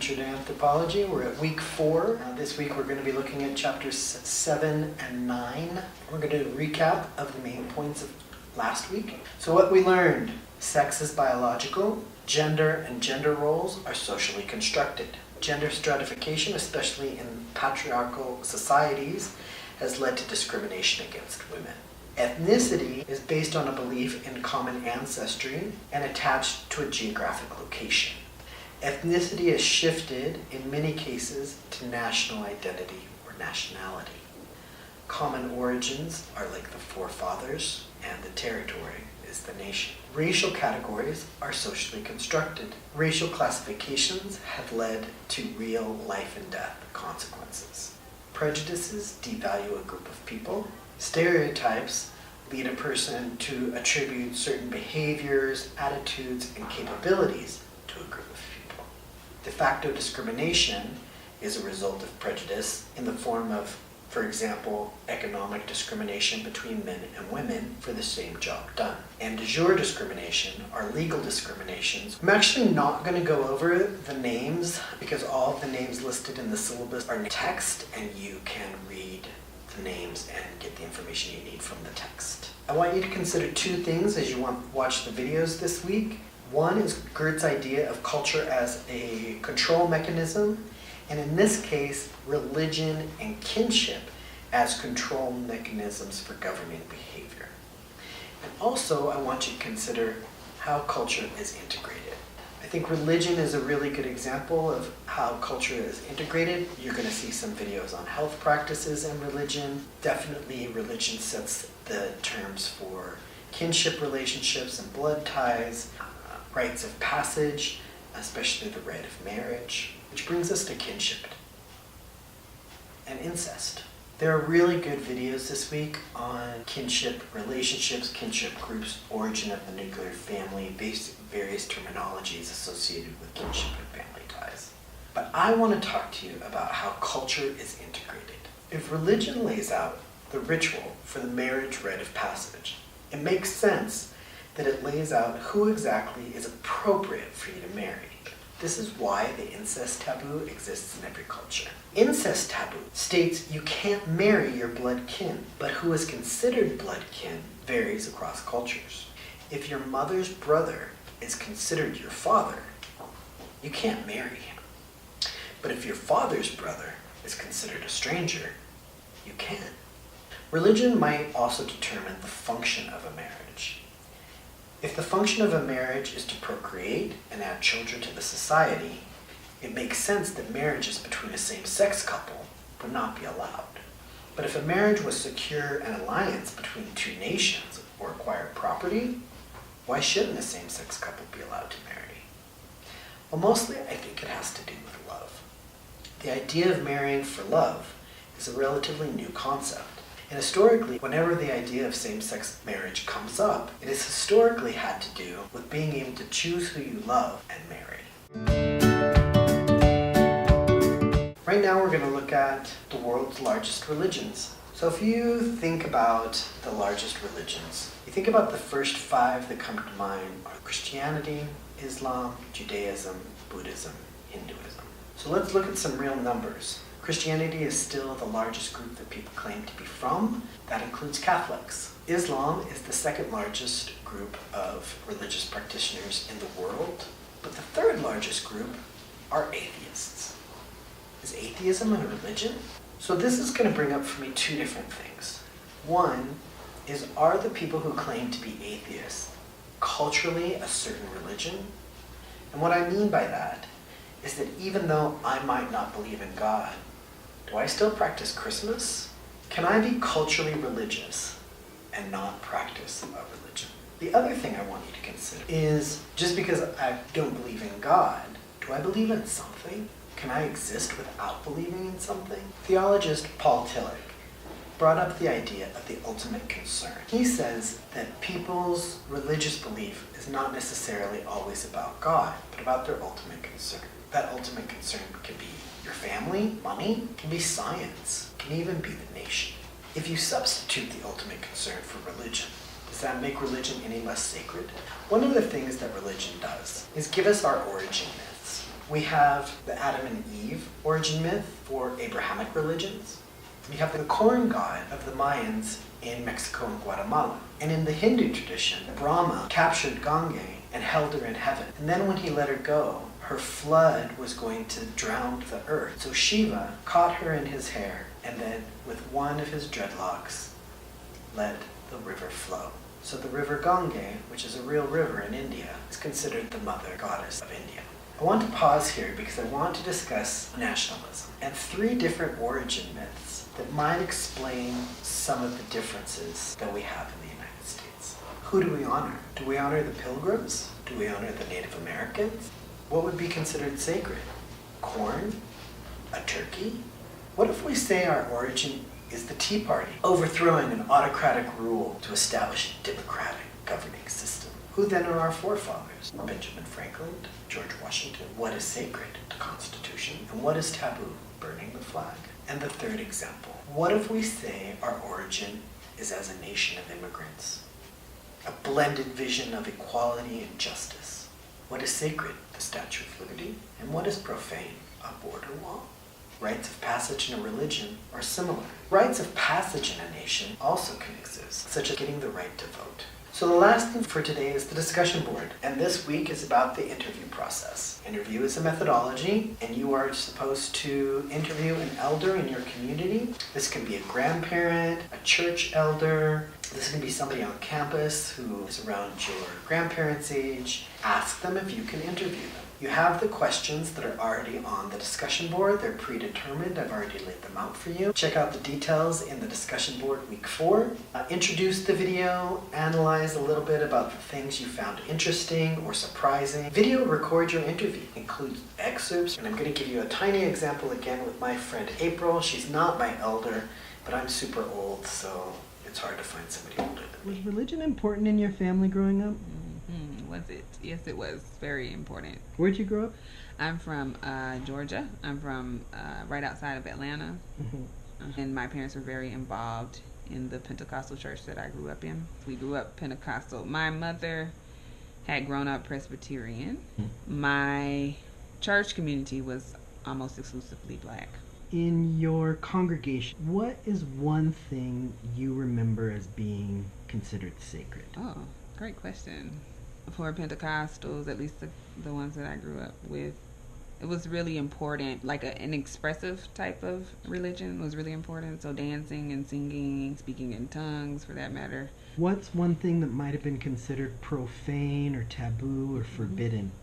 teacher to Anthropology. We're at week 4. This week we're going to be looking at chapters 7 and 9. We're going to do a recap of the main points of last week. So what we learned: sex is biological, gender and gender roles are socially constructed. Gender stratification, especially in patriarchal societies, has led to discrimination against women. Ethnicity is based on a belief in common ancestry and attached to a geographic location. Ethnicity is shifted, in many cases, to national identity or nationality. Common origins are like the forefathers, and the territory is the nation. Racial categories are socially constructed. Racial classifications have led to real life and death consequences. Prejudices devalue a group of people. Stereotypes lead a person to attribute certain behaviors, attitudes, and capabilities to a group of people. De facto discrimination is a result of prejudice in the form of, for example, economic discrimination between men and women for the same job done. And de jure discrimination are legal discriminations. I'm actually not going to go over the names because all of the names listed in the syllabus are text, and you can read the names and get the information you need from the text. I want you to consider 2 things as you watch the videos this week. One is Gert's idea of culture as a control mechanism, and in this case, religion and kinship as control mechanisms for governing behavior. And also, I want you to consider how culture is integrated. I think religion is a really good example of how culture is integrated. You're going to see some videos on health practices and religion. Definitely, religion sets the terms for kinship relationships and blood ties, rites of passage, especially the rite of marriage, which brings us to kinship and incest. There are really good videos this week on kinship relationships, kinship groups, origin of the nuclear family, various terminologies associated with kinship and family ties. But I want to talk to you about how culture is integrated. If religion lays out the ritual for the marriage rite of passage, it makes sense that it lays out who exactly is appropriate for you to marry. This is why the incest taboo exists in every culture. Incest taboo states you can't marry your blood kin, but who is considered blood kin varies across cultures. If your mother's brother is considered your father, you can't marry him. But if your father's brother is considered a stranger, you can. Religion might also determine the function of a marriage. If the function of a marriage is to procreate and add children to the society, it makes sense that marriages between a same-sex couple would not be allowed. But if a marriage was secure an alliance between 2 nations or acquired property, why shouldn't a same-sex couple be allowed to marry? Well, mostly I think it has to do with love. The idea of marrying for love is a relatively new concept. And historically, whenever the idea of same-sex marriage comes up, it has historically had to do with being able to choose who you love and marry. Right now we're going to look at the world's largest religions. So if you think about the largest religions, you think about the first 5 that come to mind are Christianity, Islam, Judaism, Buddhism, Hinduism. So let's look at some real numbers. Christianity is still the largest group that people claim to be from. That includes Catholics. Islam is the 2nd largest group of religious practitioners in the world, but the 3rd largest group are atheists. Is atheism a religion? So this is going to bring up for me 2 different things. One is, are the people who claim to be atheists culturally a certain religion? And what I mean by that is that even though I might not believe in God, do I still practice Christmas? Can I be culturally religious and not practice a religion? The other thing I want you to consider is, just because I don't believe in God, do I believe in something? Can I exist without believing in something? Theologist Paul Tillich brought up the idea of the ultimate concern. He says that people's religious belief is not necessarily always about God, but about their ultimate concern. That ultimate concern can be your family, money, can be science, can even be the nation. If you substitute the ultimate concern for religion, does that make religion any less sacred? One of the things that religion does is give us our origin myths. We have the Adam and Eve origin myth for Abrahamic religions. We have the corn god of the Mayans in Mexico and Guatemala. And in the Hindu tradition, Brahma captured Gange and held her in heaven. And then when he let her go, her flood was going to drown the earth. So Shiva caught her in his hair and then with one of his dreadlocks let the river flow. So the river Gange, which is a real river in India, is considered the mother goddess of India. I want to pause here because I want to discuss nationalism and 3 different origin myths that might explain some of the differences that we have in the United States. Who do we honor? Do we honor the Pilgrims? Do we honor the Native Americans? What would be considered sacred? Corn? A turkey? What if we say our origin is the Tea Party, overthrowing an autocratic rule to establish a democratic governing system? Who then are our forefathers? Benjamin Franklin, George Washington. What is sacred? The Constitution. And what is taboo? Burning the flag. And the 3rd example. What if we say our origin is as a nation of immigrants? A blended vision of equality and justice. What is sacred? The Statue of Liberty. And what is profane? A border wall. Rites of passage in a religion are similar. Rites of passage in a nation also can exist, such as getting the right to vote. So the last thing for today is the discussion board, and this week is about the interview process. Interview is a methodology, and you are supposed to interview an elder in your community. This can be a grandparent, a church elder. This can be somebody on campus who is around your grandparents' age. Ask them if you can interview them. You have the questions that are already on the discussion board. They're predetermined. I've already laid them out for you. Check out the details in the discussion board week 4. Introduce the video. Analyze a little bit about the things you found interesting or surprising. Video record your interview. Include excerpts. And I'm going to give you a tiny example again with my friend April. She's not my elder, but I'm super old, so it's hard to find somebody older than me. Was religion important in your family growing up? Was it? Yes, it was very important. Where'd you grow up? I'm from Georgia. I'm from right outside of Atlanta. And my parents were very involved in the Pentecostal church that I grew up in. We grew up Pentecostal. My mother had grown up Presbyterian. My church community was almost exclusively Black. In your congregation, what is one thing you remember as being considered sacred? Oh, great question. For Pentecostals, at least the ones that I grew up with, it was really important, like an expressive type of religion was really important. So dancing and singing, speaking in tongues for that matter. What's one thing that might have been considered profane or taboo or forbidden?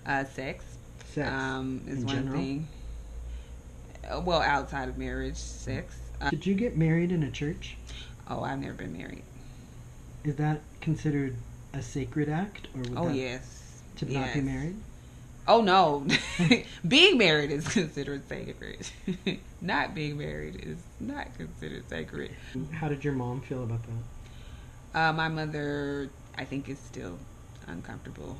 Sex. Sex Is in one general? thing. Well, outside of marriage, sex. Did you get married in a church? Oh, I've never been married. Is that considered a sacred act? Or would that, Yes. to not be married? Oh, no. Being married is considered sacred. Not being married is not considered sacred. How did your mom feel about that? My mother, I think, is still uncomfortable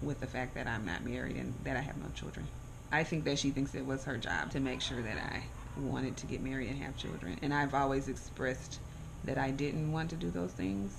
with the fact that I'm not married and that I have no children. I think that she thinks it was her job to make sure that I wanted to get married and have children. And I've always expressed that I didn't want to do those things.